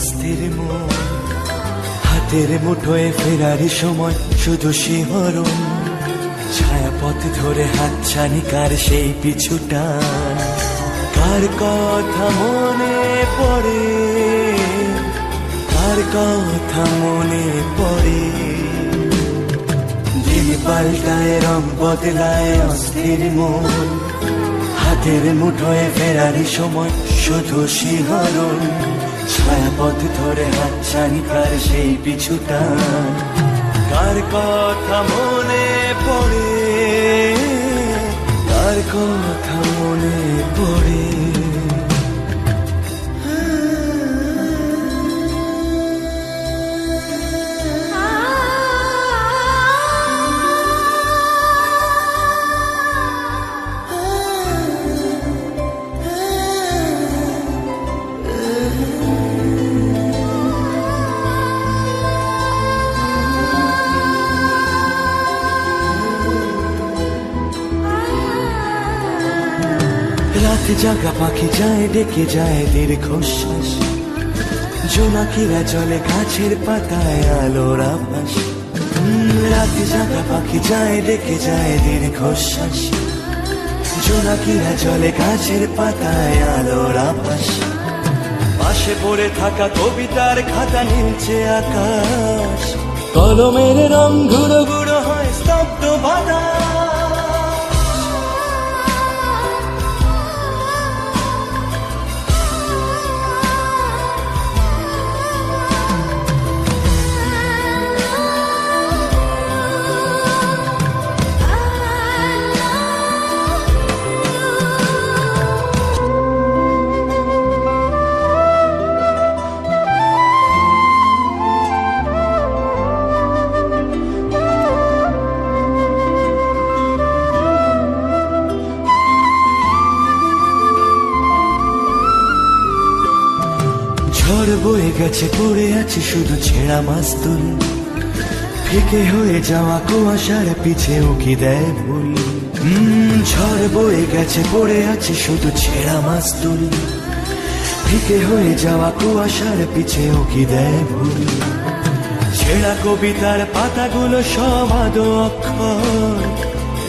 অস্থির মন, হাতের মুঠোয় ফেরার সময় শুধু শিহরণ, ছায়াপথ ধরে হাতছানি কার সেই পিছুটা, কার কথা মনে পড়ে, কার কথা মনে পড়ে। দিন পাল্টায় রং বদলায় অস্থির মন, হাতের মুঠোয় ফেরার সময় শুধু শিহরণ, ছায়াপথ ধরে হাতছানি কার সেই পিছুটা, কার কথা মনে পড়ে, কার কথা মনে পড়ে। রাত জাগা পাখি যায় ডেকে যায় দীর্ঘশ্বাস, জোনাকিরা জলে গাছের পাতায় আলোর আভাস। রাত জাগা পাখি যায় ডেকে যায় দীর্ঘশ্বাস, জোনাকিরা জলে গাছের পাতায় আলোর আভাস। পাশে পড়ে থাকা কবিতার খাতা নীলছে আকাশ, কলমের রং গুঁড়ো গুঁড়ো হয় স্তব্ধ বাতাস। ঝড় বয়ে গেছে পড়ে আছে শুধু ছেঁড়া মাস্তুল, ফিকে হয়ে যাওয়া কুয়াশার পিছে উকি দেয় ভুল। ঝড় বয়ে গেছে পড়ে আছে শুধু ছেঁড়া মাস্তুল, ফিকে হয়ে যাওয়া কুয়াশার পিছে উকি দেয় ভুল। ছেঁড়া কবিতার পাতাগুলো সব আদো অক্ষর,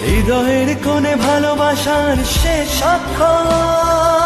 হৃদয়ের কোণে ভালোবাসার শেষ অক্ষর।